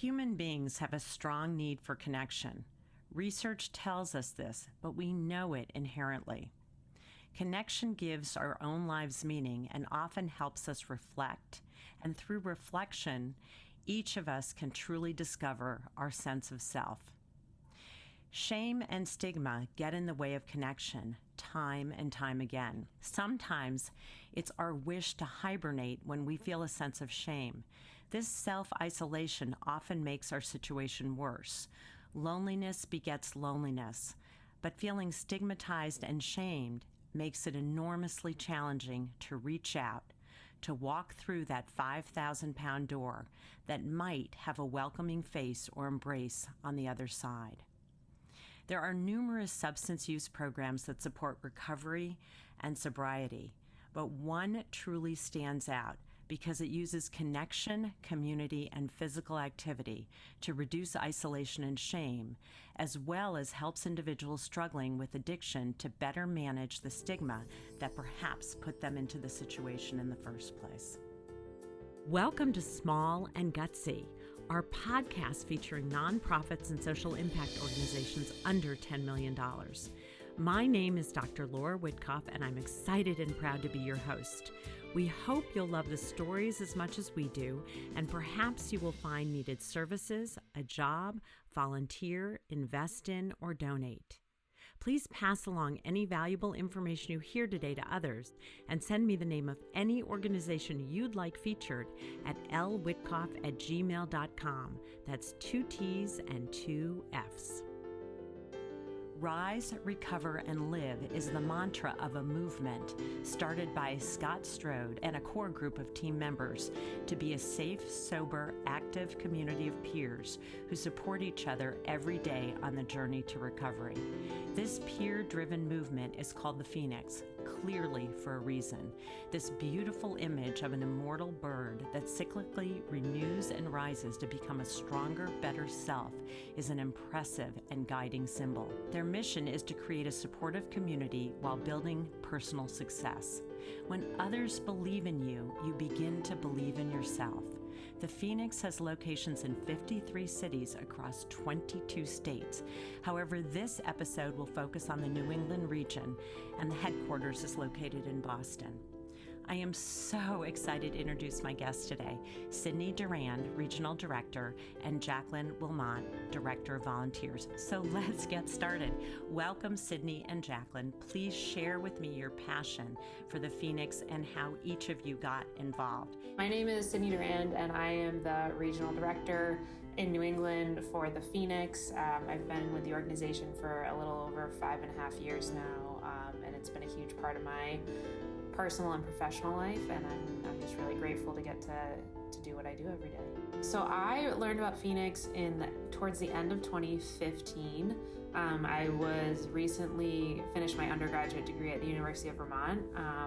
Human beings have a strong need for connection. Research tells us this, but we know it inherently. Connection gives our own lives meaning and often helps us reflect, and through reflection, each of us can truly discover our sense of self. Shame and stigma get in the way of connection time and time again. Sometimes it's our wish to hibernate when we feel a sense of shame. This self-isolation often makes our situation worse. Loneliness begets loneliness, but feeling stigmatized and shamed makes it enormously challenging to reach out, to walk through that 5,000-pound door that might have a welcoming face or embrace on the other side. There are numerous substance use programs that support recovery and sobriety, but one truly stands out because it uses connection, community, and physical activity to reduce isolation and shame, as well as helps individuals struggling with addiction to better manage the stigma that perhaps put them into the situation in the first place. Welcome to Small and Gutsy, our podcast featuring nonprofits and social impact organizations under $10 million. My name is Dr. Laura Witkoff, and I'm excited and proud to be your host. We hope you'll love the stories as much as we do, and perhaps you will find needed services, a job, volunteer, invest in, or donate. Please pass along any valuable information you hear today to others and send me the name of any organization you'd like featured at lwitkoff@gmail.com. That's 2 T's and 2 F's. Rise, Recover, and Live is the mantra of a movement started by Scott Strode and a core group of team members to be a safe, sober, active community of peers who support each other every day on the journey to recovery. This peer-driven movement is called the Phoenix, clearly for a reason. This beautiful image of an immortal bird that cyclically renews and rises to become a stronger, better self is an impressive and guiding symbol. Their mission is to create a supportive community while building personal success. When others believe in you, you begin to believe in yourself. The Phoenix has locations in 53 cities across 22 states. However, this episode will focus on the New England region, and the headquarters is located in Boston. I am so excited to introduce my guests today, Sydney Durand, Regional Director, and Jacqueline Wilmot, Director of Volunteers. So let's get started. Welcome, Sydney and Jacqueline. Please share with me your passion for the Phoenix and how each of you got involved. My name is Sydney Durand, and I am the Regional Director in New England for the Phoenix. I've been with the organization for a little over 5.5 years now, and it's been a huge part of my personal and professional life, and I'm just really grateful to get to do what I do every day. So I learned about Phoenix towards the end of 2015. I was recently finished my undergraduate degree at the University of Vermont,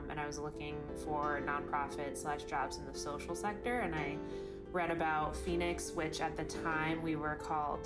and I was looking for nonprofit/jobs in the social sector, and I read about Phoenix, which at the time we were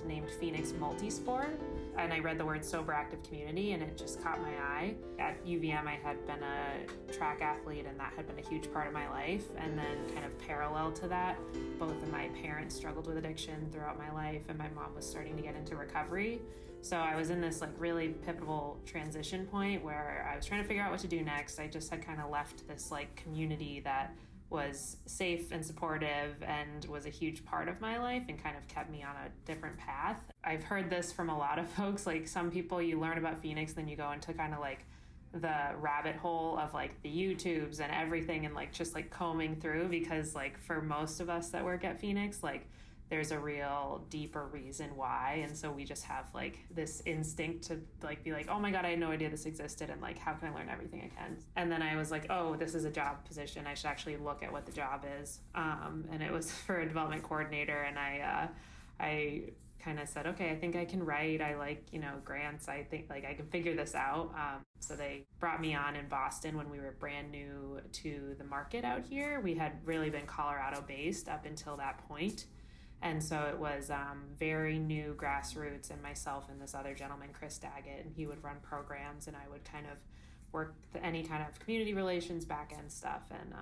named Phoenix Multisport. And I read the word sober active community, and it just caught my eye. At UVM, I had been a track athlete, and that had been a huge part of my life. And then kind of parallel to that, both of my parents struggled with addiction throughout my life, and my mom was starting to get into recovery. So I was in this really pivotal transition point where I was trying to figure out what to do next. I just had kind of left this community that was safe and supportive and was a huge part of my life and kind of kept me on a different path. I've heard this from a lot of folks, some people, you learn about Phoenix, then you go into kind of the rabbit hole of the YouTubes and everything, and just combing through, because for most of us that work at Phoenix, there's a real deeper reason why. And so we just have this instinct to be oh my God, I had no idea this existed, and how can I learn everything I can? And then I was oh, this is a job position. I should actually look at what the job is. And it was for a development coordinator. And I kind of said, okay, I think I can write. I like, grants. I think I can figure this out. So they brought me on in Boston when we were brand new to the market out here. We had really been Colorado based up until that point. And so it was very new grassroots, and myself and this other gentleman, Chris Daggett, and he would run programs, and I would kind of work any kind of community relations, back end stuff, and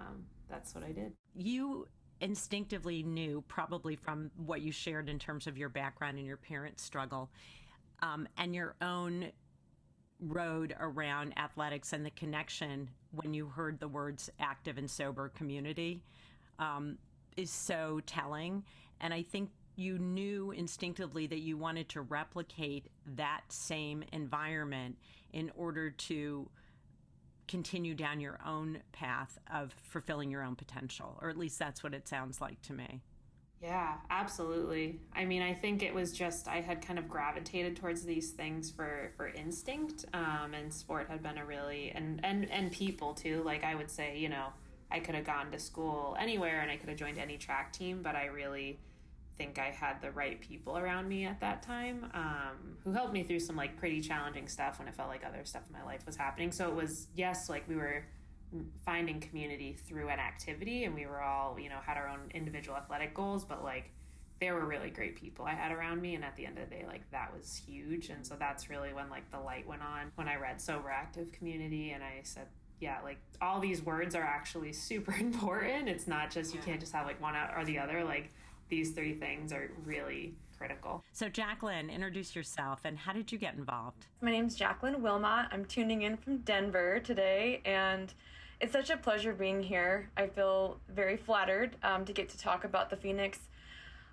that's what I did. You instinctively knew, probably from what you shared in terms of your background and your parents' struggle, and your own road around athletics and the connection when you heard the words active and sober community, is so telling. And I think you knew instinctively that you wanted to replicate that same environment in order to continue down your own path of fulfilling your own potential, or at least that's what it sounds like to me. Yeah, absolutely. I mean, I think it was just I had kind of gravitated towards these things for instinct, and sport had been a really and people too. Like I would say, I could have gone to school anywhere and I could have joined any track team, but I really think I had the right people around me at that time, who helped me through some like pretty challenging stuff when it felt like other stuff in my life was happening. So it was, yes, like we were finding community through an activity, and we were all, had our own individual athletic goals, but like there were really great people I had around me, and at the end of the day, like that was huge. And so that's really when like the light went on when I read sober active community, and I said, yeah, like all these words are actually super important. It's not just, you can't just have like one or the other. Like these three things are really critical. So Jacqueline, introduce yourself and how did you get involved? My name's Jacqueline Wilmot. I'm tuning in from Denver today, and it's such a pleasure being here. I feel very flattered to get to talk about the Phoenix.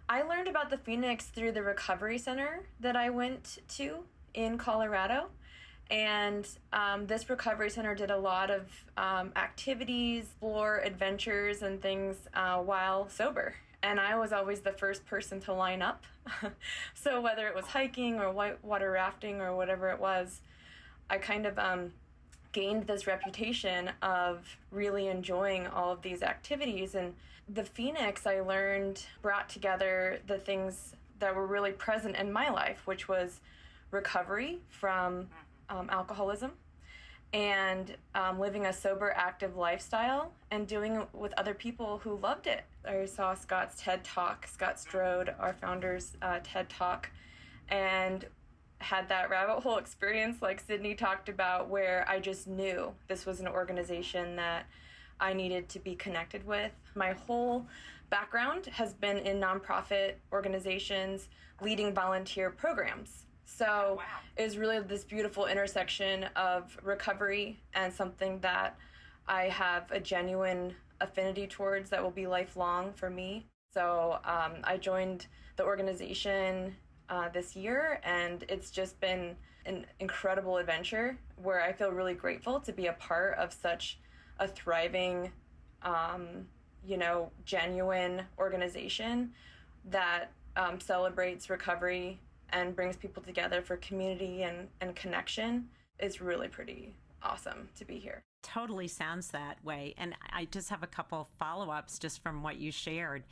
I learned about the Phoenix through the recovery center that I went to in Colorado. And this recovery center did a lot of activities, explore adventures and things while sober. And I was always the first person to line up. So whether it was hiking or whitewater rafting or whatever it was, I kind of gained this reputation of really enjoying all of these activities. And the Phoenix, I learned, brought together the things that were really present in my life, which was recovery from alcoholism and living a sober, active lifestyle and doing it with other people who loved it. I saw Scott's TED Talk, Scott Strode, our founder's TED Talk, and had that rabbit hole experience like Sydney talked about, where I just knew this was an organization that I needed to be connected with. My whole background has been in nonprofit organizations, leading volunteer programs. So it was really this beautiful intersection of recovery and something that I have a genuine affinity towards that will be lifelong for me. So I joined the organization this year, and it's just been an incredible adventure where I feel really grateful to be a part of such a thriving, genuine organization that celebrates recovery and brings people together for community and connection. It's really pretty awesome to be here. Totally sounds that way. And I just have a couple follow-ups just from what you shared.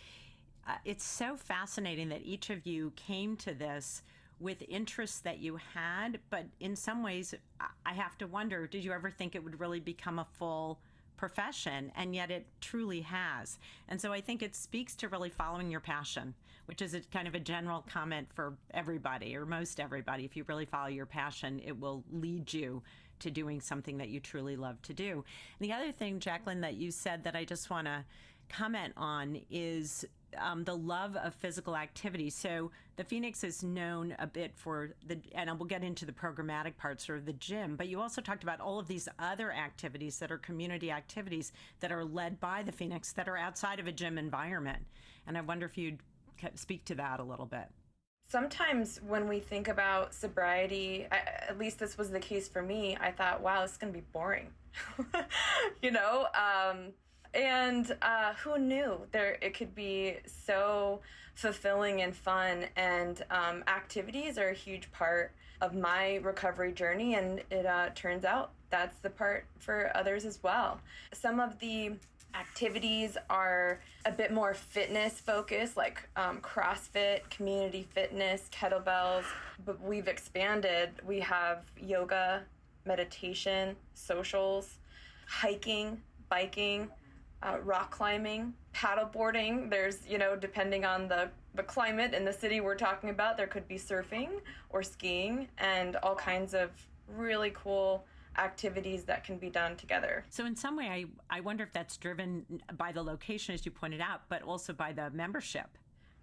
It's so fascinating that each of you came to this with interests that you had, but in some ways, I have to wonder, did you ever think it would really become a full profession? And yet it truly has. And so I think it speaks to really following your passion, which is a kind of a general comment for everybody or most everybody. If you really follow your passion, it will lead you to doing something that you truly love to do. And the other thing, Jacqueline, that you said that I just want to comment on is the love of physical activity. So the Phoenix is known a bit for and we'll get into the programmatic parts or the gym, but you also talked about all of these other activities that are community activities that are led by the Phoenix that are outside of a gym environment. And I wonder if you'd speak to that a little bit. Sometimes when we think about sobriety, at least this was the case for me, I thought, wow, this is going to be boring. And who knew it could be so fulfilling and fun, and activities are a huge part of my recovery journey, and it turns out that's the part for others as well. Some of the activities are a bit more fitness focused, like CrossFit, community fitness, kettlebells, but we've expanded. We have yoga, meditation, socials, hiking, biking, rock climbing, paddle boarding. There's, depending on the climate in the city we're talking about, there could be surfing or skiing and all kinds of really cool activities that can be done together. So in some way, I wonder if that's driven by the location, as you pointed out, but also by the membership.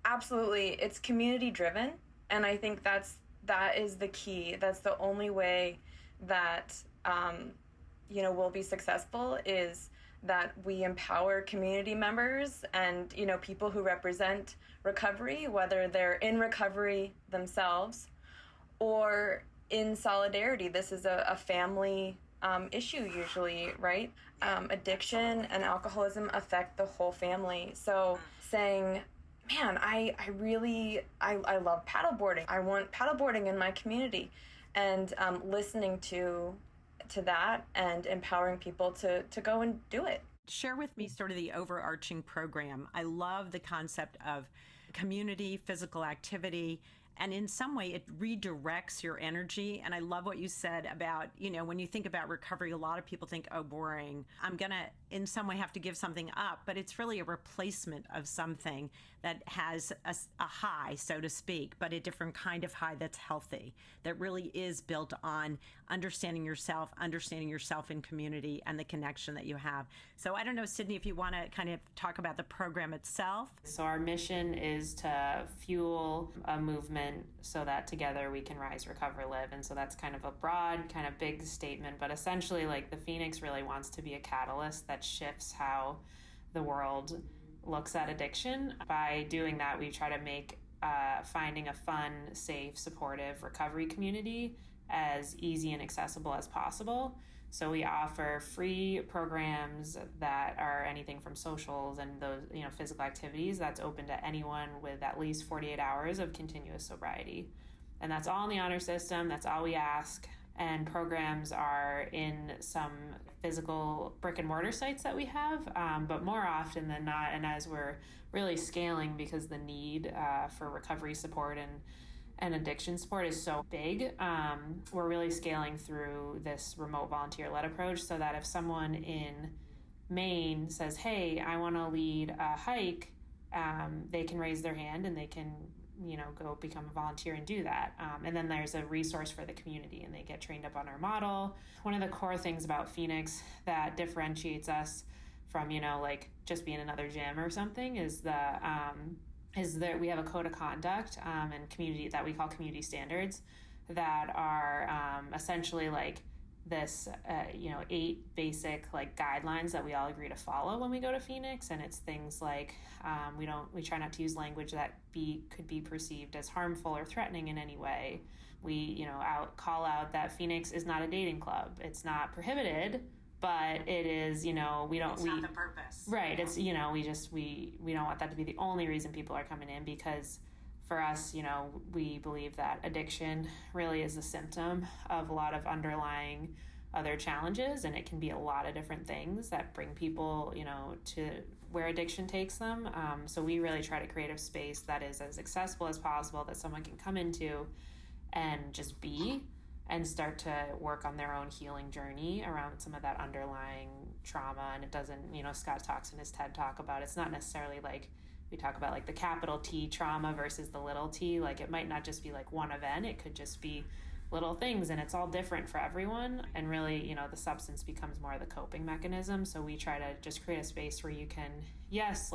Absolutely. It's community driven. And I think that is the key. That's the only way that, we'll be successful, is that we empower community members and, people who represent recovery, whether they're in recovery themselves or in solidarity. This is a family issue usually, right? Addiction and alcoholism affect the whole family. So saying, man, I love paddleboarding. I want paddleboarding in my community. And listening to that and empowering people to go and do it. Share with me sort of the overarching program. I love the concept of community, physical activity, and in some way it redirects your energy. And I love what you said about, when you think about recovery, a lot of people think, oh, boring. I'm going to in some way have to give something up, but it's really a replacement of something that has a high, so to speak, but a different kind of high that's healthy, that really is built on understanding yourself in community and the connection that you have. So I don't know, Sydney, if you want to kind of talk about the program itself. So our mission is to fuel a movement so that together we can rise, recover, live. And so that's kind of a broad, kind of big statement, but essentially like the Phoenix really wants to be a catalyst that shifts how the world looks at addiction. By doing that, we try to make finding a fun, safe, supportive recovery community as easy and accessible as possible. So we offer free programs that are anything from socials and those, physical activities that's open to anyone with at least 48 hours of continuous sobriety. And that's all in the honor system. That's all we ask. And programs are in some physical brick and mortar sites that we have, but more often than not, and as we're really scaling because the need for recovery support and addiction support is so big, we're really scaling through this remote volunteer-led approach so that if someone in Maine says, hey, I want to lead a hike, they can raise their hand and they can go become a volunteer and do that. And then there's a resource for the community and they get trained up on our model. One of the core things about Phoenix that differentiates us from, just being another gym or something is that we have a code of conduct and community that we call community standards that are essentially like this, 8 basic guidelines that we all agree to follow when we go to Phoenix. And it's things like we try not to use language that could be perceived as harmful or threatening in any way. We call out that Phoenix is not a dating club. It's not prohibited, but it is, it's not the purpose. Right. It's, we don't want that to be the only reason people are coming in, because for us, we believe that addiction really is a symptom of a lot of underlying other challenges, and it can be a lot of different things that bring people, to where addiction takes them. So we really try to create a space that is as accessible as possible, that someone can come into and just be and start to work on their own healing journey around some of that underlying trauma. And it doesn't, Scott talks in his TED Talk about, it's not necessarily like we talk about like the capital T trauma versus the little t. Like it might not just be like one event, it could just be little things, and it's all different for everyone. And really, the substance becomes more of the coping mechanism. So we try to just create a space where you can, yes,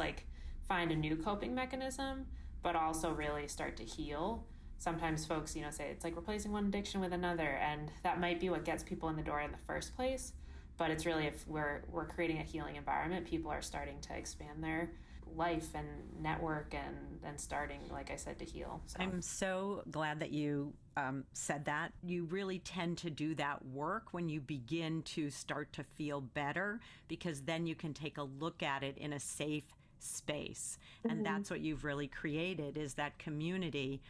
find a new coping mechanism, but also really start to heal. Sometimes folks, say it's like replacing one addiction with another, and that might be what gets people in the door in the first place. But it's really, if we're creating a healing environment, people are starting to expand their life and network and starting, like I said, to heal. So. I'm so glad that you said that. You really tend to do that work when you begin to start to feel better, because then you can take a look at it in a safe space. And that's what you've really created, is that community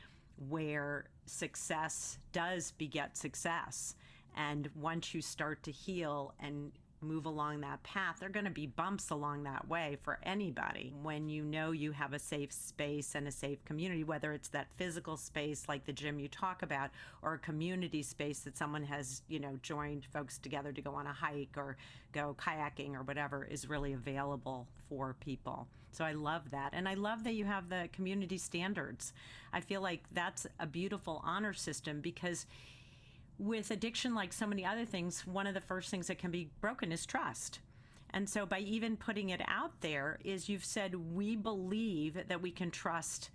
where success does beget success. And once you start to heal and move along that path, there are going to be bumps along that way for anybody. When you have a safe space and a safe community, whether it's that physical space like the gym you talk about, or a community space that someone has, joined folks together to go on a hike or go kayaking or whatever, is really available for people. So I love that. And I love that you have the community standards. I feel like that's a beautiful honor system, because with addiction, like so many other things, one of the first things that can be broken is trust. And so by even putting it out there is you've said, we believe that we can trust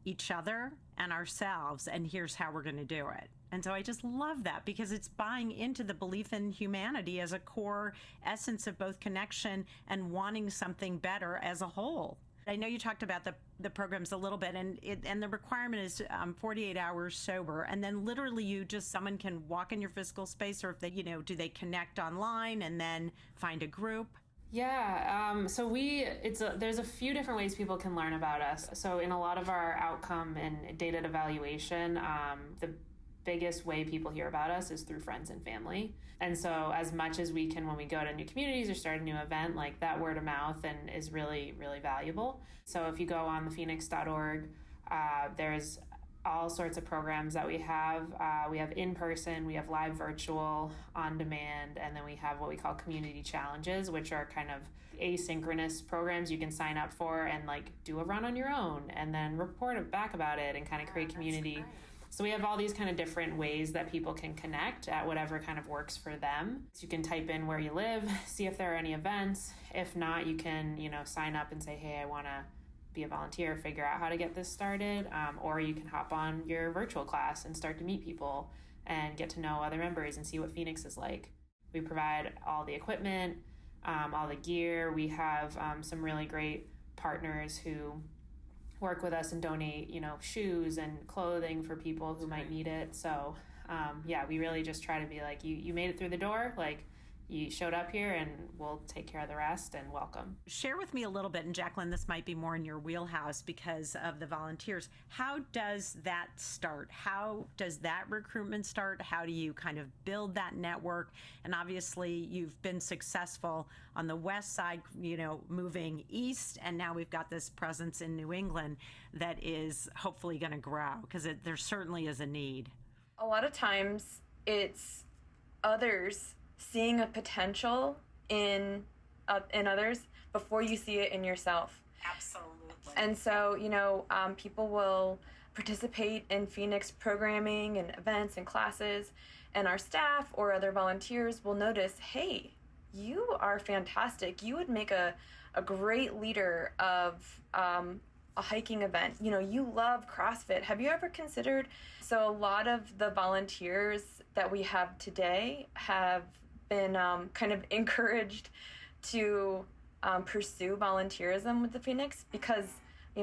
each other and ourselves, and here's how we're going to do it. And so I just love that, because it's buying into the belief in humanity as a core essence of both connection and wanting something better as a whole. I know you talked about the programs a little bit, and the requirement is 48 hours sober, and then literally someone can walk in your physical space, or if they, do they connect online and then find a group? Yeah, so there's a few different ways people can learn about us. So in a lot of our outcome and data evaluation, the biggest way people hear about us is through friends and family. And so as much as we can, when we go to new communities or start a new event, like that word of mouth and is really, really valuable. So if you go on thephoenix.org, there's all sorts of programs that we have. We have in-person, we have live virtual, on demand, and then we have what we call community challenges, which are kind of asynchronous programs you can sign up for and like do a run on your own and then report back about it and kind of create community. So we have all these kind of different ways that people can connect at whatever kind of works for them. So you can type in where you live, see if there are any events. If not, you can, sign up and say, hey, I want to be a volunteer, figure out how to get this started. Or you can hop on your virtual class and start to meet people and get to know other members and see what Phoenix is like. We provide all the equipment, all the gear. We have some really great partners who work with us and donate, shoes and clothing for people who might need it. So, we really just try to be like, you made it through the door, like you showed up here, and we'll take care of the rest, and welcome. Share with me a little bit, and Jacqueline, this might be more in your wheelhouse because of the volunteers. How does that start? How does that recruitment start? How do you kind of build that network? And obviously you've been successful on the west side, moving east, and now we've got this presence in New England that is hopefully going to grow, because there certainly is a need. A lot of times it's others seeing a potential in others before you see it in yourself. Absolutely. And so, people will participate in Phoenix programming and events and classes, and our staff or other volunteers will notice, hey, you are fantastic. You would make a great leader of a hiking event. You love CrossFit. Have you ever considered? So a lot of the volunteers that we have today have been kind of encouraged to pursue volunteerism with the Phoenix because,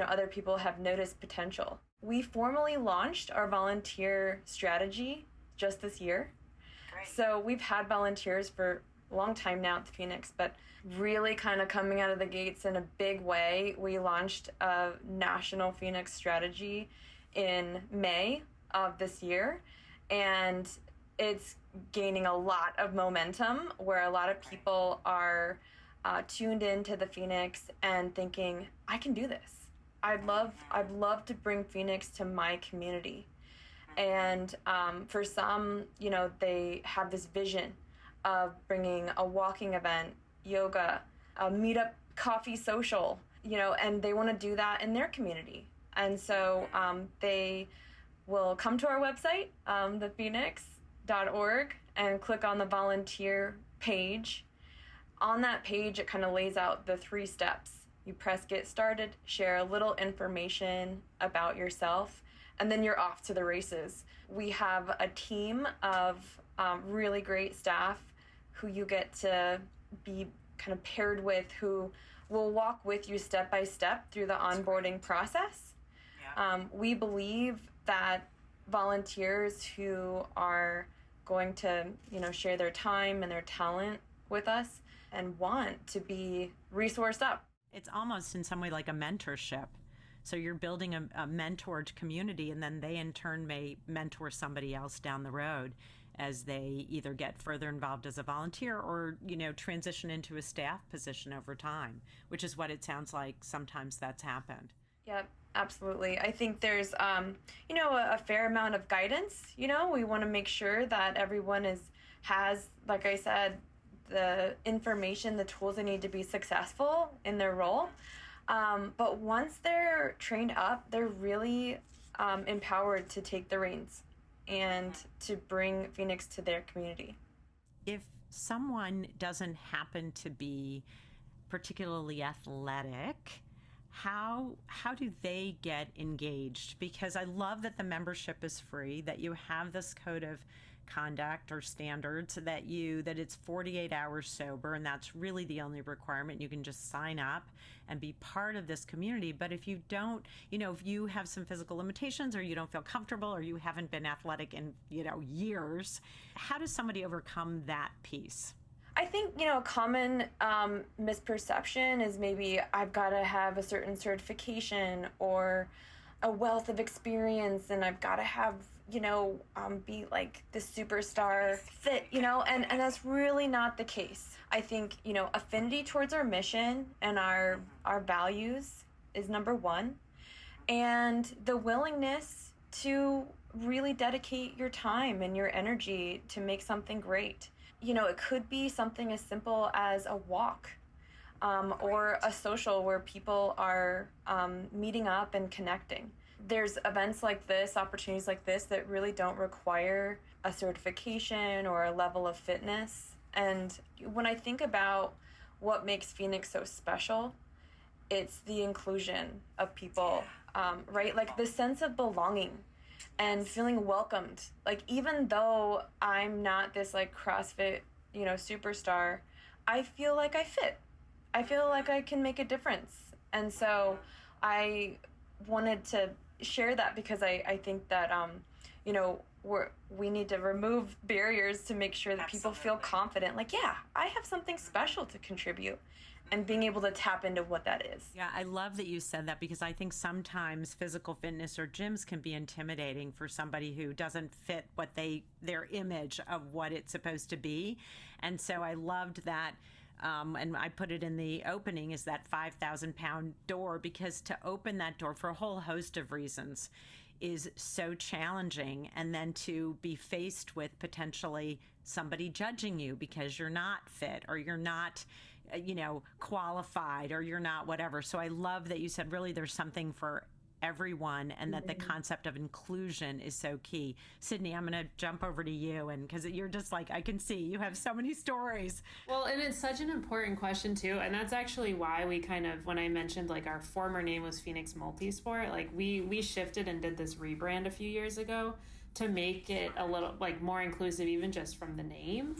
other people have noticed potential. We formally launched our volunteer strategy just this year. Great. So we've had volunteers for a long time now at the Phoenix, but really kind of coming out of the gates in a big way, we launched a national Phoenix strategy in May of this year. And it's gaining a lot of momentum where a lot of people are tuned into the Phoenix and thinking, I can do this. I'd love to bring Phoenix to my community. And for some, they have this vision of bringing a walking event, yoga, a meetup, coffee social, and they want to do that in their community. And so they will come to our website, thephoenix.org, and click on the volunteer page. On that page, it kind of lays out the 3 steps. You press get started, share a little information about yourself, and then you're off to the races. We have a team of really great staff who you get to be kind of paired with, who will walk with you step by step through the onboarding process. Yeah. We believe that volunteers who are going to, share their time and their talent with us and want to be resourced up. It's almost in some way like a mentorship. So you're building a mentored community, and then they in turn may mentor somebody else down the road as they either get further involved as a volunteer or, transition into a staff position over time, which is what it sounds like sometimes that's happened. Yep, absolutely. I think there's, a fair amount of guidance. We want to make sure that everyone has, like I said, the information, the tools they need to be successful in their role. But once they're trained up, they're really empowered to take the reins and to bring Phoenix to their community. If someone doesn't happen to be particularly athletic, how do they get engaged? Because I love that the membership is free, that you have this code of conduct or standards, that it's 48 hours sober, and that's really the only requirement. You can just sign up and be part of this community. But if you don't, if you have some physical limitations, or you don't feel comfortable, or you haven't been athletic in years, how does somebody overcome that piece? I think, a common misperception is maybe I've got to have a certain certification or a wealth of experience, and I've got to have, be like the superstar fit, and that's really not the case. I think, affinity towards our mission and our values is number one, and the willingness to really dedicate your time and your energy to make something great. It could be something as simple as a walk, or a social where people are meeting up and connecting. There's events like this, opportunities like this, that really don't require a certification or a level of fitness. And when I think about what makes Phoenix so special, it's the inclusion of people, right? Like the sense of belonging and feeling welcomed. Like, even though I'm not this like CrossFit, superstar, I feel like I fit. I feel like I can make a difference. And so I wanted to share that because I think that, we need to remove barriers to make sure that people feel confident. Like, yeah, I have something special to contribute. And being able to tap into what that is. Yeah, I love that you said that, because I think sometimes physical fitness or gyms can be intimidating for somebody who doesn't fit their image of what it's supposed to be. And so I loved that. And I put it in the opening, is that 5,000-pound door, because to open that door for a whole host of reasons is so challenging. And then to be faced with potentially somebody judging you because you're not fit, or you're not qualified, or you're not whatever. So I love that you said really there's something for everyone, and that the concept of inclusion is so key. Sydney, I'm going to jump over to you, and because you're just like, I can see you have so many stories. Well, and it's such an important question too, and that's actually why we kind of, when I mentioned like our former name was Phoenix Multisport, like we shifted and did this rebrand a few years ago to make it a little like more inclusive, even just from the name,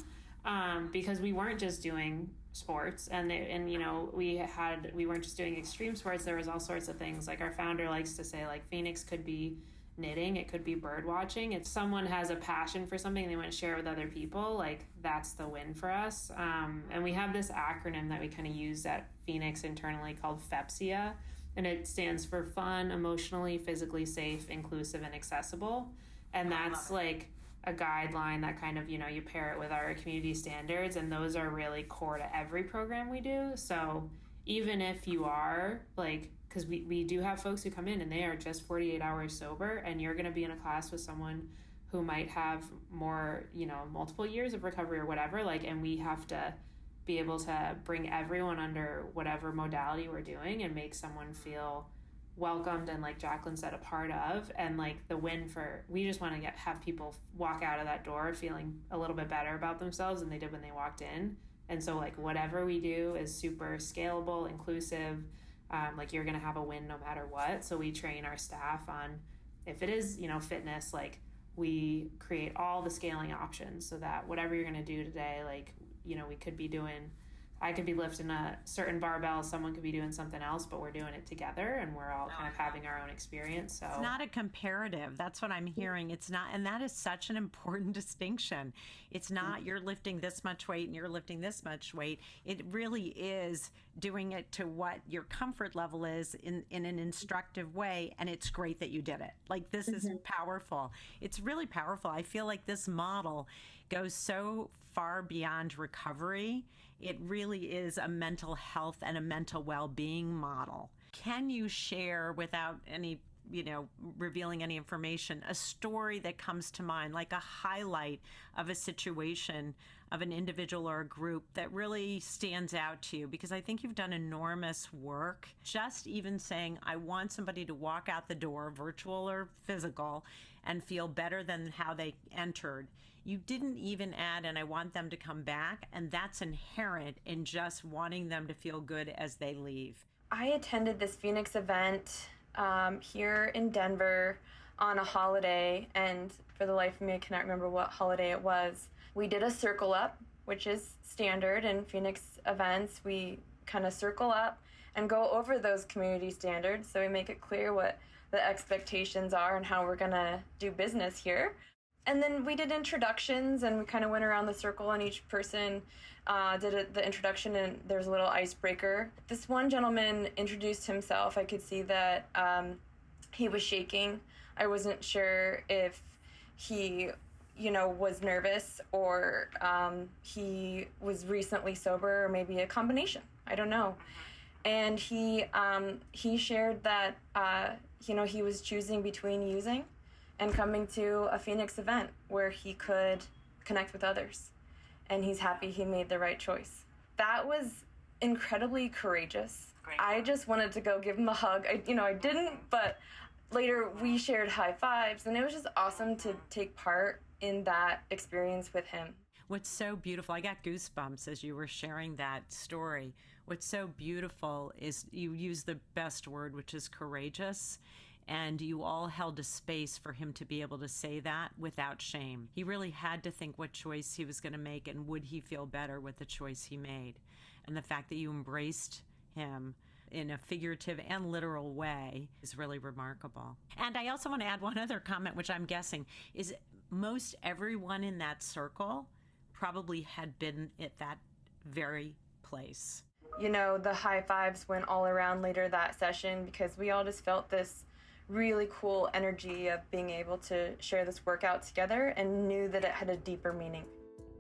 because we weren't just doing sports, and we weren't just doing extreme sports. There was all sorts of things. Like our founder likes to say, like, Phoenix could be knitting, it could be bird watching. If someone has a passion for something and they want to share it with other people, like, that's the win for us. And we have this acronym that we kind of use at Phoenix internally called FEPSIA, and it stands for fun, emotionally, physically safe, inclusive, and accessible. And that's like a guideline that kind of, you pair it with our community standards, and those are really core to every program we do. So even if you are like, because we do have folks who come in and they are just 48 hours sober, and you're going to be in a class with someone who might have more, multiple years of recovery or whatever, like, and we have to be able to bring everyone under whatever modality we're doing and make someone feel welcomed and, like Jacqueline said, a part of. And like the win for, we just want to have people walk out of that door feeling a little bit better about themselves than they did when they walked in. And so like whatever we do is super scalable, inclusive, like you're going to have a win no matter what. So we train our staff on, if it is, fitness, like we create all the scaling options so that whatever you're going to do today, like, we could be doing, I could be lifting a certain barbell, someone could be doing something else, but we're doing it together and we're all kind of having our own experience. So it's not a comparative. That's what I'm hearing. It's not, and that is such an important distinction. It's not you're lifting this much weight and you're lifting this much weight. It really is doing it to what your comfort level is in an instructive way. And it's great that you did it. Like, this is powerful. It's really powerful. I feel like this model goes so far beyond recovery. It really is a mental health and a mental well-being model. Can you share, without any revealing any information, a story that comes to mind, like a highlight of a situation of an individual or a group that really stands out to you? Because I think you've done enormous work. Just even saying, I want somebody to walk out the door, virtual or physical, and feel better than how they entered. You didn't even add, and I want them to come back, and that's inherent in just wanting them to feel good as they leave. I attended this Phoenix event here in Denver on a holiday, and for the life of me, I cannot remember what holiday it was. We did a circle up, which is standard in Phoenix events. We kind of circle up and go over those community standards, so we make it clear what the expectations are and how we're gonna do business here. And then we did introductions, and we kind of went around the circle, and each person did the introduction, and there was a little icebreaker. This one gentleman introduced himself. I could see that he was shaking. I wasn't sure if he, was nervous or he was recently sober, or maybe a combination. I don't know. And he shared that, he was choosing between using and coming to a Phoenix event where he could connect with others. And he's happy he made the right choice. That was incredibly courageous. Great. I just wanted to go give him a hug. I didn't, but later we shared high fives, and it was just awesome to take part in that experience with him. What's so beautiful, I got goosebumps as you were sharing that story. What's so beautiful is you use the best word, which is courageous. And you all held a space for him to be able to say that without shame. He really had to think what choice he was going to make, and would he feel better with the choice he made. And the fact that you embraced him in a figurative and literal way is really remarkable. And I also want to add one other comment, which I'm guessing is most everyone in that circle probably had been at that very place. The high fives went all around later that session because we all just felt this really cool energy of being able to share this workout together, and knew that it had a deeper meaning.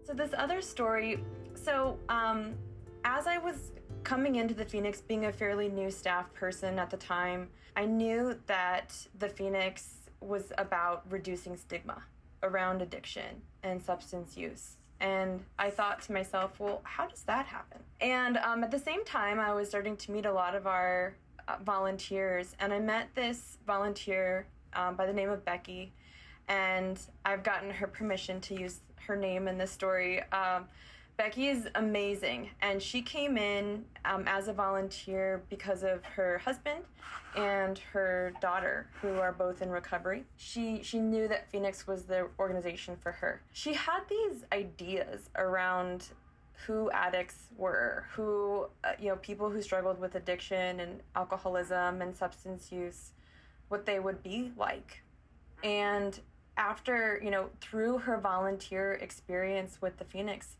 So this other story, as I was coming into the Phoenix, being a fairly new staff person at the time, I knew that the Phoenix was about reducing stigma around addiction and substance use. And I thought to myself, well, how does that happen? And at the same time, I was starting to meet a lot of our volunteers, and I met this volunteer by the name of Becky, and I've gotten her permission to use her name in this story. Becky is amazing, and she came in as a volunteer because of her husband and her daughter, who are both in recovery. She knew that Phoenix was the organization for her. She had these ideas around who addicts were, who, people who struggled with addiction and alcoholism and substance use, what they would be like. And after, through her volunteer experience with the Phoenix,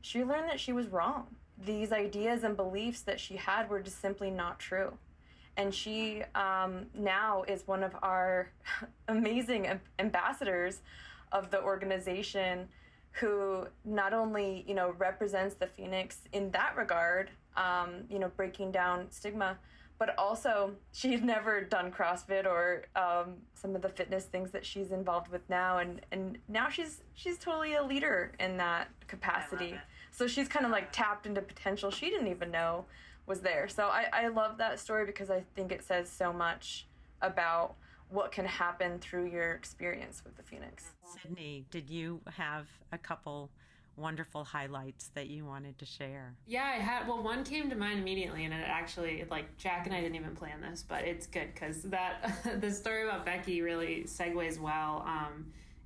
she learned that she was wrong. These ideas and beliefs that she had were just simply not true. And she now is one of our amazing ambassadors of the organization, who not only, represents the Phoenix in that regard, breaking down stigma, but also she'd never done CrossFit or some of the fitness things that she's involved with now. And now she's totally a leader in that capacity. So she's kind of like tapped into potential she didn't even know was there. So I love that story because I think it says so much about what can happen through your experience with the Phoenix. Sydney, did you have a couple wonderful highlights that you wanted to share? Yeah, I had. Well, one came to mind immediately, and it actually, Jack and I didn't even plan this, but it's good because the story about Becky really segues well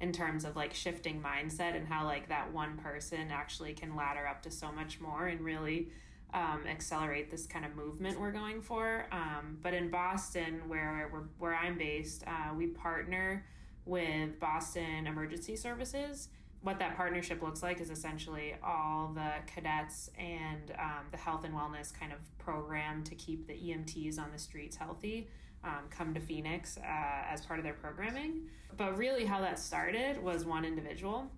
in terms of shifting mindset and how that one person actually can ladder up to so much more and really accelerate this kind of movement we're going for. But in Boston, where I'm based, we partner with Boston Emergency Services. What that partnership looks like is essentially all the cadets and the health and wellness kind of program to keep the EMTs on the streets healthy come to Phoenix as part of their programming. But really how that started was one individual,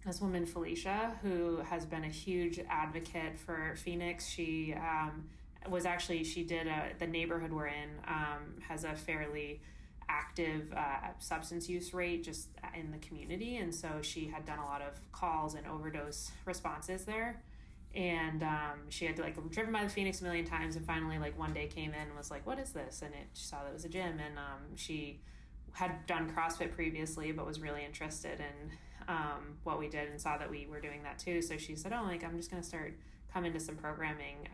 this woman, Felicia, who has been a huge advocate for Phoenix. She was actually, she did the neighborhood we're in has a fairly active substance use rate just in the community, and so she had done a lot of calls and overdose responses there, and she had like driven by the Phoenix a million times, and finally like one day came in and was like, what is this? And she saw that it was a gym, and she had done CrossFit previously but was really interested in what we did and saw that we were doing that too, so she said, oh, like I'm just gonna start come into some programming,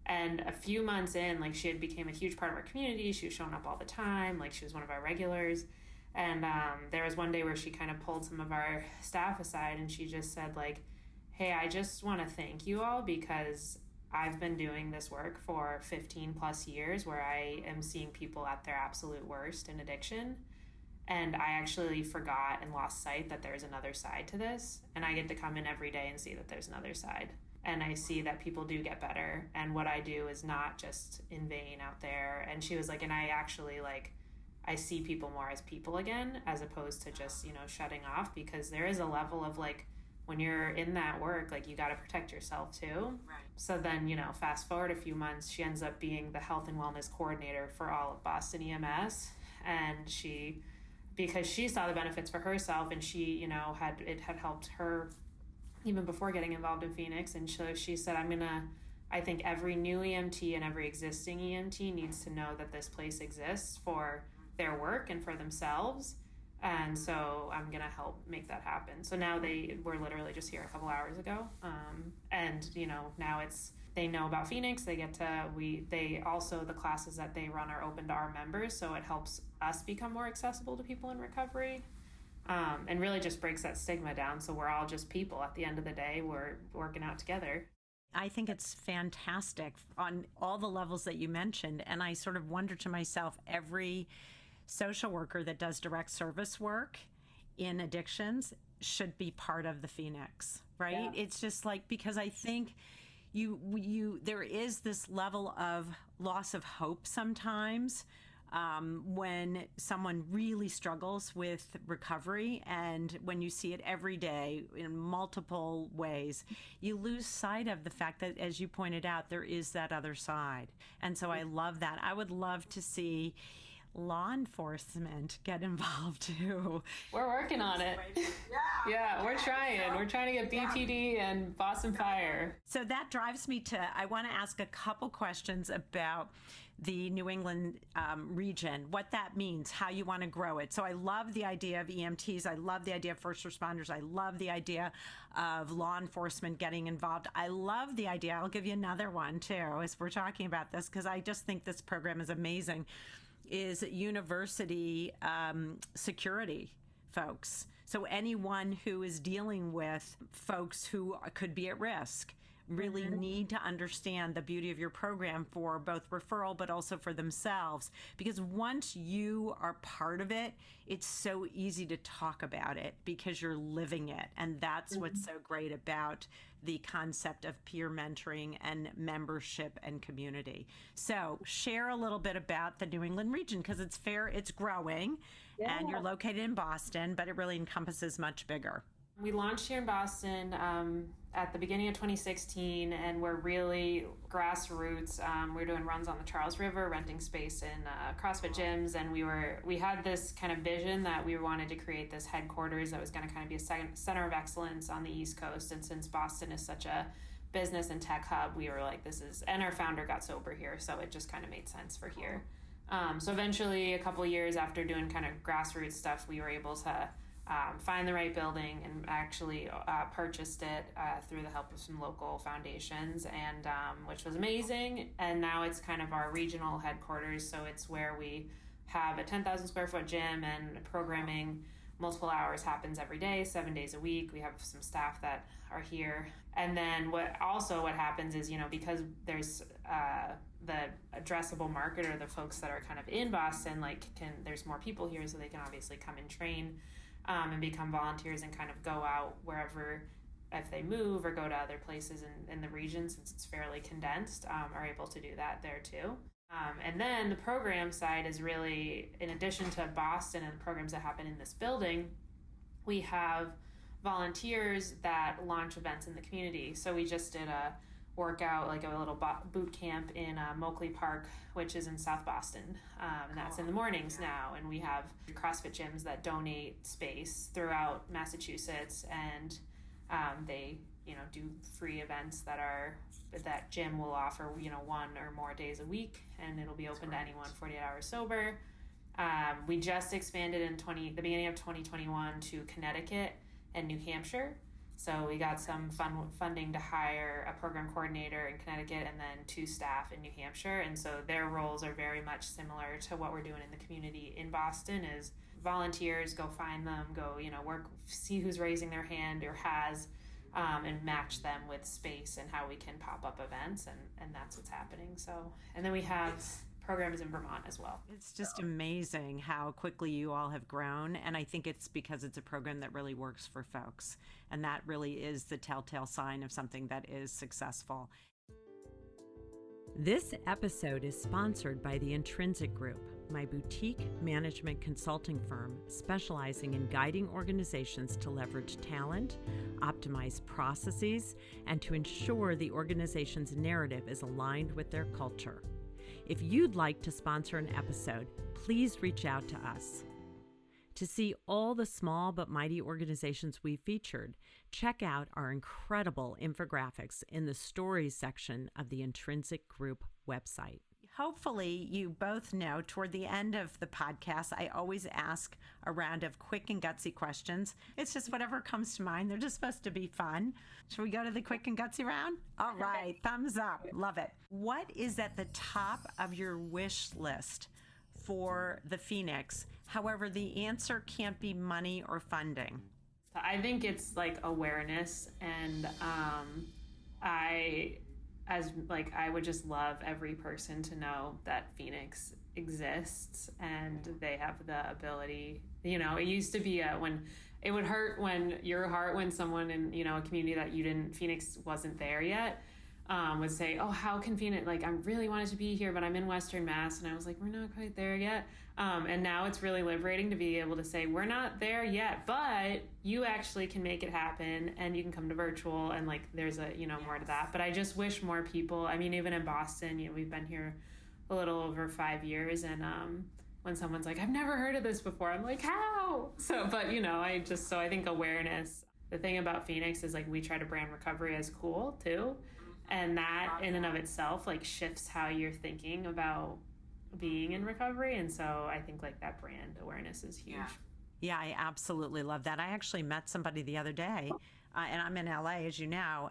and a few months in, like she had became a huge part of our community. She was showing up all the time, like she was one of our regulars, and there was one day where she kind of pulled some of our staff aside and she just said like, hey, I just want to thank you all because I've been doing this work for 15 plus years where I am seeing people at their absolute worst in addiction, and I actually forgot and lost sight that there's another side to this, and I get to come in every day and see that there's another side. And I see that people do get better, and what I do is not just in vain out there. And she was like, and I actually like, I see people more as people again, as opposed to just, you know, shutting off, because there is a level of like, when you're in that work, like you got to protect yourself too. Right. So then, you know, fast forward a few months, she ends up being the health and wellness coordinator for all of Boston EMS. And because she saw the benefits for herself, and she, you know, it had helped her even before getting involved in Phoenix. And so she said, I think every new EMT and every existing EMT needs to know that this place exists for their work and for themselves. And so I'm going to help make that happen. So now they were literally just here a couple hours ago. And, you know, now they know about Phoenix. They get to, they also, the classes that they run are open to our members. So it helps us become more accessible to people in recovery. And really just breaks that stigma down. So we're all just people at the end of the day. We're working out together. I think it's fantastic on all the levels that you mentioned. And I sort of wonder to myself, every social worker that does direct service work in addictions should be part of the Phoenix, right? Yeah. It's just like, because I think there is this level of loss of hope sometimes when someone really struggles with recovery, and when you see it every day in multiple ways, you lose sight of the fact that, as you pointed out, there is that other side. And so I love that. I would love to see law enforcement get involved too. We're working on it. Yeah, we're trying. We're trying to get BPD and Boston Fire. So that drives me to, I want to ask a couple questions about the New England region, what that means, how you want to grow it. So I love the idea of EMTs. I love the idea of first responders. I love the idea of law enforcement getting involved. I love the idea, I'll give you another one too, as we're talking about this, because I just think this program is amazing, is university security folks. So anyone who is dealing with folks who could be at risk really need to understand the beauty of your program for both referral but also for themselves, because once you are part of it, it's so easy to talk about it because you're living it. And that's what's so great about the concept of peer mentoring and membership and community. So share a little bit about the New England region, because it's growing, and you're located in Boston, but it really encompasses much bigger. We launched here in Boston at the beginning of 2016, and we're really grassroots. We're doing runs on the Charles River, renting space in CrossFit gyms, and we had this kind of vision that we wanted to create this headquarters that was going to kind of be a center of excellence on the East Coast. And since Boston is such a business and tech hub, we were like, and our founder got sober here, so it just kind of made sense for here. So eventually, a couple of years after doing kind of grassroots stuff, we were able to find the right building and actually purchased it through the help of some local foundations, and which was amazing. And now it's kind of our regional headquarters, so it's where we have a 10,000 square foot gym, and programming multiple hours happens every day, 7 days a week. We have some staff that are here. And then what happens is, because there's the addressable market, or the folks that are kind of in Boston, there's more people here, so they can obviously come and train and become volunteers and kind of go out wherever, if they move or go to other places in the region, since it's fairly condensed, are able to do that there too. And then the program side is really, in addition to Boston and the programs that happen in this building, we have volunteers that launch events in the community. So we just did a workout, like a little boot camp in Moakley Park, which is in South Boston. And that's in the mornings now. And we have CrossFit gyms that donate space throughout Massachusetts, and they, do free events that gym will offer, 1 or more days a week, and it'll be open to anyone 48 hours sober. We just expanded in the beginning of 2021 to Connecticut and New Hampshire. So we got some funding to hire a program coordinator in Connecticut and then 2 staff in New Hampshire. And so their roles are very much similar to what we're doing in the community in Boston, is volunteers, go find them, go, work, see who's raising their hand or has, and match them with space and how we can pop up events. And that's what's happening. So, and then we have programs in Vermont as well. It's just amazing how quickly you all have grown. And I think it's because it's a program that really works for folks. And that really is the telltale sign of something that is successful. This episode is sponsored by the Intrinsic Group, my boutique management consulting firm specializing in guiding organizations to leverage talent, optimize processes, and to ensure the organization's narrative is aligned with their culture. If you'd like to sponsor an episode, please reach out to us. To see all the small but mighty organizations we featured, check out our incredible infographics in the stories section of the Intrinsic Group website. Hopefully, you both know toward the end of the podcast, I always ask a round of quick and gutsy questions. It's just whatever comes to mind. They're just supposed to be fun. Should we go to the quick and gutsy round? All right. Thumbs up. Love it. What is at the top of your wish list for the Phoenix? However, the answer can't be money or funding. I think it's like awareness, and I would just love every person to know that Phoenix exists and they have the ability. It used to be when it would hurt when your heart when someone in a community that Phoenix wasn't there yet, would say, oh, how can Phoenix, I really wanted to be here, but I'm in Western Mass. And I was like, we're not quite there yet. And now it's really liberating to be able to say, we're not there yet, but you actually can make it happen, and you can come to virtual, and there's a, more to that. But I just wish more people, even in Boston, we've been here a little over 5 years. And when someone's like, I've never heard of this before, I'm like, how? So, but I think awareness, the thing about Phoenix is we try to brand recovery as cool too. And that in and of itself shifts how you're thinking about being in recovery. And so I think that brand awareness is huge. Yeah, I absolutely love that. I actually met somebody the other day, and I'm in LA, as you know,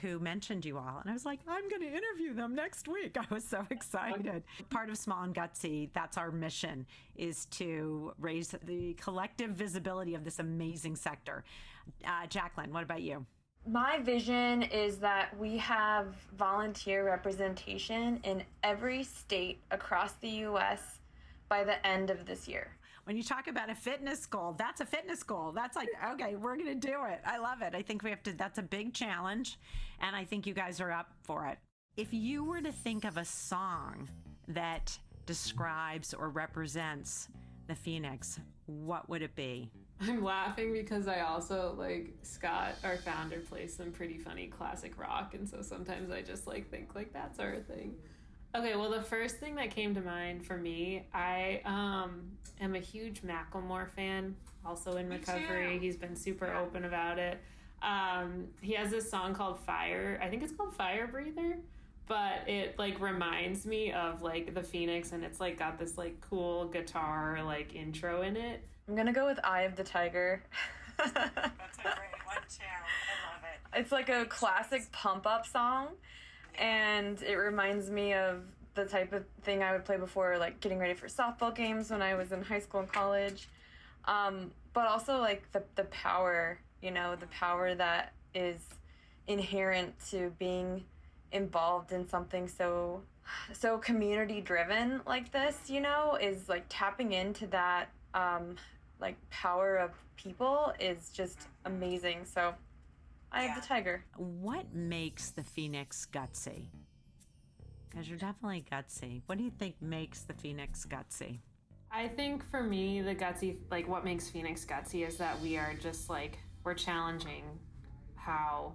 who mentioned you all. And I was like, I'm going to interview them next week. I was so excited. Part of Small and Gutsy, that's our mission, is to raise the collective visibility of this amazing sector. Jacqueline, what about you? My vision is that we have volunteer representation in every state across the U.S. by the end of this year. When you talk about a fitness goal, that's a fitness goal. That's okay, we're going to do it. I love it. I think that's a big challenge, and I think you guys are up for it. If you were to think of a song that describes or represents the Phoenix, what would it be? I'm laughing because I also Scott, our founder, plays some pretty funny classic rock, and so sometimes I just think that's our thing. Okay, well, the first thing that came to mind for me, I am a huge Macklemore fan, also in recovery. He's been super open about it. He has this song called Fire. I think it's called Fire Breather, but it reminds me of the Phoenix, and it's got this cool guitar intro in it. I'm gonna go with Eye of the Tiger. That's a great one too. I love it. It's a classic pump-up song, and it reminds me of the type of thing I would play before getting ready for softball games when I was in high school and college. But also the power, the power that is inherent to being involved in something so community driven like this, is tapping into that power of people is just amazing. So I have the Tiger. What makes the Phoenix gutsy? Because you're definitely gutsy. What do you think makes the Phoenix gutsy? I think for me, the gutsy, what makes Phoenix gutsy is that we are just we're challenging how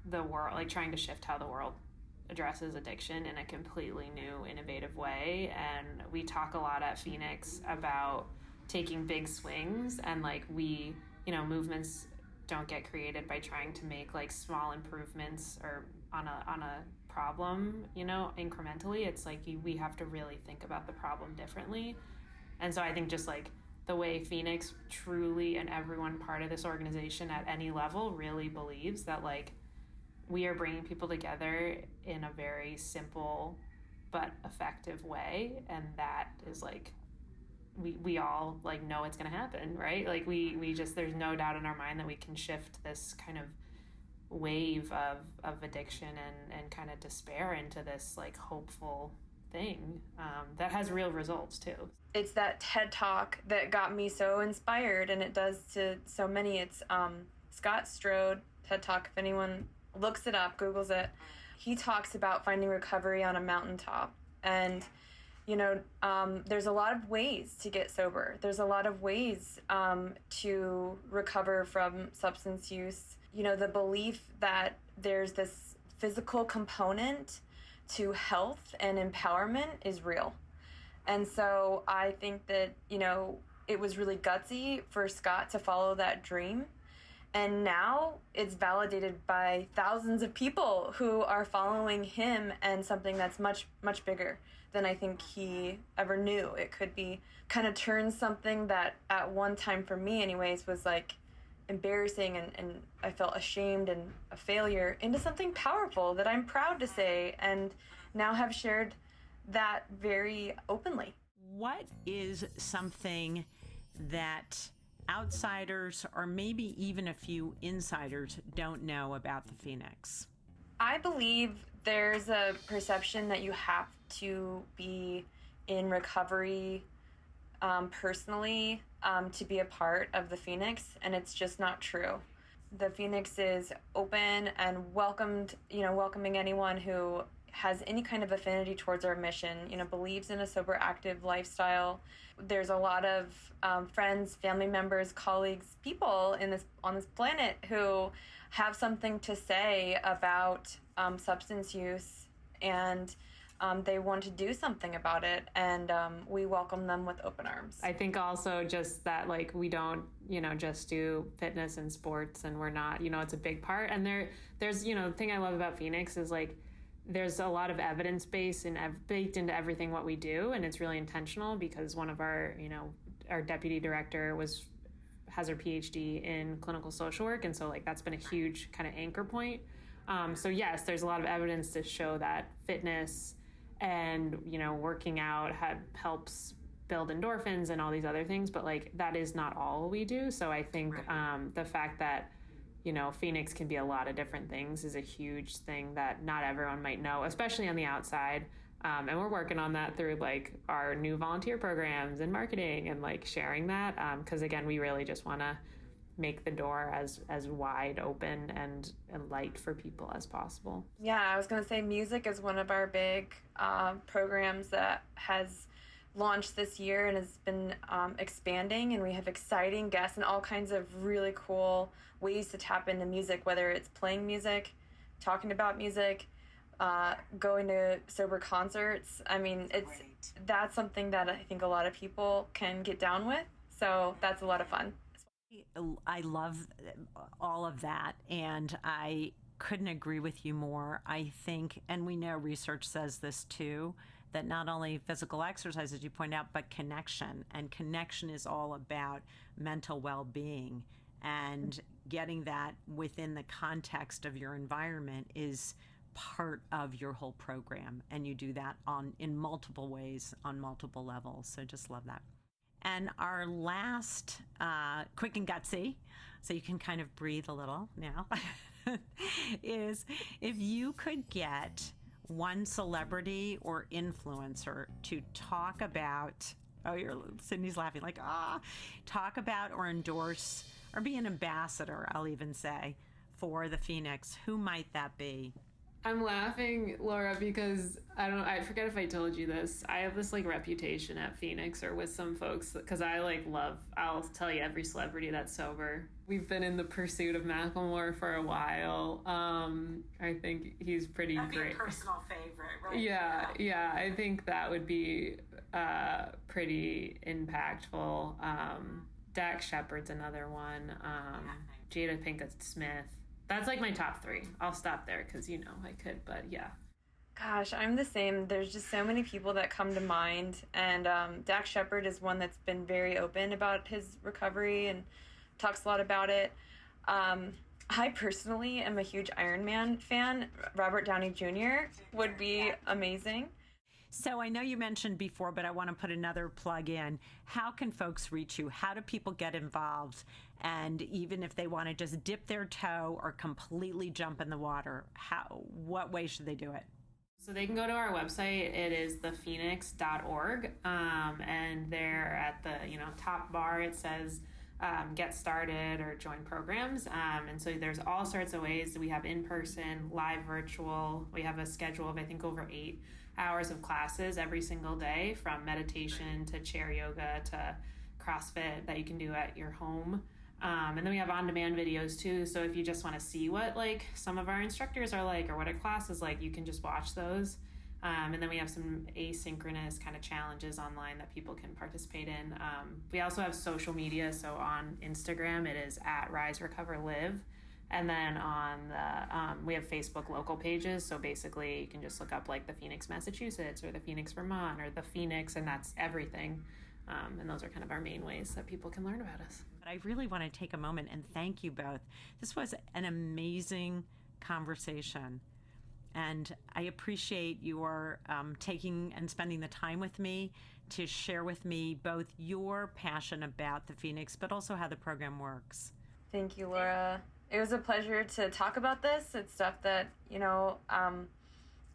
the world, like trying to shift how the world addresses addiction in a completely new, innovative way. And we talk a lot at Phoenix about taking big swings, and like movements don't get created by trying to make like small improvements or on a problem, incrementally. It's like we have to really think about the problem differently. And so I think just like the way Phoenix truly, and everyone part of this organization at any level, really believes that like we are bringing people together in a very simple but effective way, and that is like we all like know it's going to happen, right? Like we just, there's no doubt in our mind that we can shift this kind of wave of addiction and kind of despair into this like hopeful thing that has real results too. It's that TED Talk that got me so inspired, and it does to so many. It's Scott Strode TED Talk. If anyone looks it up, Googles it, he talks about finding recovery on a mountaintop. And there's a lot of ways to get sober. There's a lot of ways to recover from substance use. The belief that there's this physical component to health and empowerment is real. And so I think that, it was really gutsy for Scott to follow that dream. And now it's validated by thousands of people who are following him, and something that's much, much bigger than I think he ever knew it could be. Kind of turns something that at one time, for me anyways, was like embarrassing and I felt ashamed and a failure, into something powerful that I'm proud to say, and now have shared that very openly. What is something that outsiders, or maybe even a few insiders, don't know about the Phoenix? I believe there's a perception that you have to be in recovery personally to be a part of the Phoenix, and it's just not true. The Phoenix is open and welcoming anyone who has any kind of affinity towards our mission, believes in a sober, active lifestyle. There's a lot of friends, family members, colleagues, people on this planet who have something to say about substance use, and they want to do something about it, and we welcome them with open arms. I think also just that like we don't just do fitness and sports, and we're not, it's a big part. And there's the thing I love about Phoenix is like there's a lot of evidence base and baked into everything what we do, and it's really intentional, because one of our our deputy director has her PhD in clinical social work, and so like that's been a huge kind of anchor point. So yes, there's a lot of evidence to show that fitness and working out helps build endorphins and all these other things, but like that is not all we do. So I think the fact that Phoenix can be a lot of different things is a huge thing that not everyone might know, especially on the outside. And we're working on that through like our new volunteer programs and marketing and like sharing that. Because again, we really just want to make the door as wide open and light for people as possible. Yeah, I was going to say music is one of our big programs that has launched this year and has been expanding, and we have exciting guests and all kinds of really cool ways to tap into music, whether it's playing music, talking about music, going to sober concerts. I mean, that's something that I think a lot of people can get down with, so that's a lot of fun. I love all of that, and I couldn't agree with you more. I think, and we know research says this too, that not only physical exercise, as you point out, but connection. And connection is all about mental well-being. And getting that within the context of your environment is part of your whole program. And you do that in multiple ways, on multiple levels. So just love that. And our last, quick and gutsy, so you can kind of breathe a little now, is if you could get one celebrity or influencer to talk about, Sydney's laughing like, talk about or endorse or be an ambassador, I'll even say, for the Phoenix, who might that be? I'm laughing, Laura, because I forget if I told you this. I have this like reputation at Phoenix or with some folks because I like I'll tell you every celebrity that's sober. We've been in the pursuit of Macklemore for a while. I think he's pretty great. A personal favorite, right? Yeah. I think that would be pretty impactful. Dax Shepard's another one. Jada Pinkett Smith. That's like my top 3. I'll stop there because, I could, but yeah. Gosh, I'm the same. There's just so many people that come to mind. And Dax Shepard is one that's been very open about his recovery and talks a lot about it. I personally am a huge Iron Man fan. Robert Downey Jr. would be amazing. So I know you mentioned before, but I want to put another plug in. How can folks reach you? How do people get involved? And even if they want to just dip their toe or completely jump in the water, what way should they do it? So they can go to our website. It is thephoenix.org. And there at the top bar, it says get started or join programs. And so there's all sorts of ways. We have in-person, live, virtual. We have a schedule of, I think, over 8 hours of classes every single day, from meditation to chair yoga to CrossFit that you can do at your home. And then we have on-demand videos too. So if you just want to see what like some of our instructors are like or what a class is like, you can just watch those. And then we have some asynchronous kind of challenges online that people can participate in. We also have social media. So on Instagram, it is at Rise, Recover, Live. And then on the, we have Facebook local pages. So basically you can just look up like the Phoenix, Massachusetts or the Phoenix, Vermont or the Phoenix, and that's everything. And those are kind of our main ways that people can learn about us. But I really want to take a moment and thank you both. This was an amazing conversation. And I appreciate your taking and spending the time with me to share with me both your passion about the Phoenix, but also how the program works. Thank you, Laura. It was a pleasure to talk about this. It's stuff that,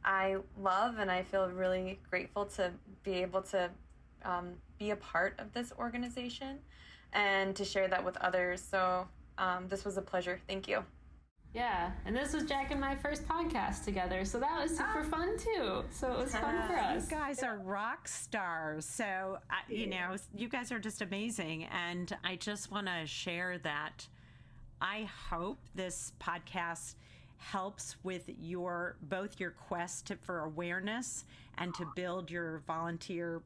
I love, and I feel really grateful to be able to be a part of this organization and to share that with others. So this was a pleasure. Thank you. Yeah, and this was Jack and my first podcast together, so that was super fun too. So it was fun for us. You guys are rock stars. So, you guys are just amazing. And I just want to share that I hope this podcast helps with both your quest for awareness and to build your volunteer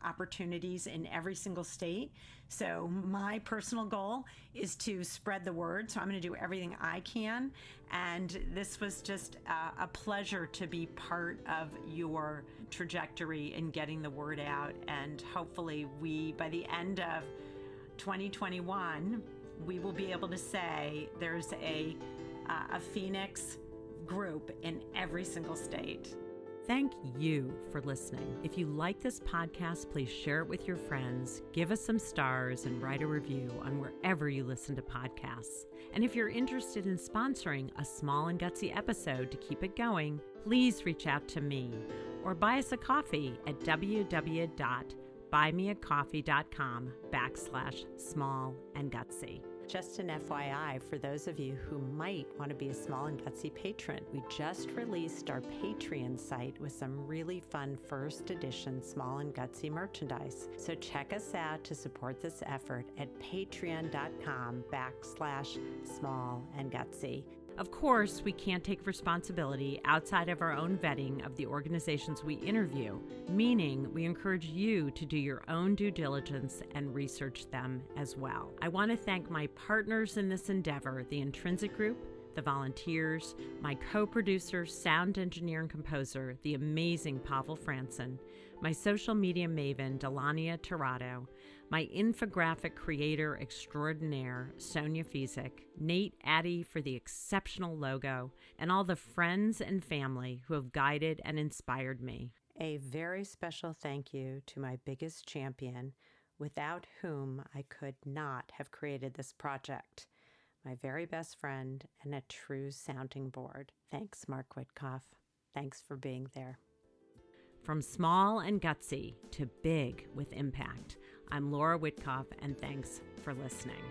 opportunities in every single state. So my personal goal is to spread the word. So I'm going to do everything I can. And this was just a pleasure to be part of your trajectory in getting the word out. And hopefully by the end of 2021, we will be able to say there's a Phoenix group in every single state. Thank you for listening. If you like this podcast, please share it with your friends, give us some stars, and write a review on wherever you listen to podcasts. And if you're interested in sponsoring a small and gutsy episode to keep it going, please reach out to me or buy us a coffee at www.buymeacoffee.com/small-and-gutsy. Just an FYI, for those of you who might want to be a small and gutsy patron, we just released our Patreon site with some really fun first edition small and gutsy merchandise. So check us out to support this effort at patreon.com/small-and-gutsy. Of course, we can't take responsibility outside of our own vetting of the organizations we interview, meaning we encourage you to do your own due diligence and research them as well. I want to thank my partners in this endeavor, the Intrinsic Group, the volunteers, my co-producer, sound engineer, and composer, the amazing Pavel Franson, my social media maven, Delania Tirado, my infographic creator extraordinaire, Sonia Fizek, Nate Addy for the exceptional logo, and all the friends and family who have guided and inspired me. A very special thank you to my biggest champion, without whom I could not have created this project, my very best friend and a true sounding board. Thanks, Mark Witkoff. Thanks for being there. From small and gutsy to big with impact, I'm Laura Witkoff, and thanks for listening.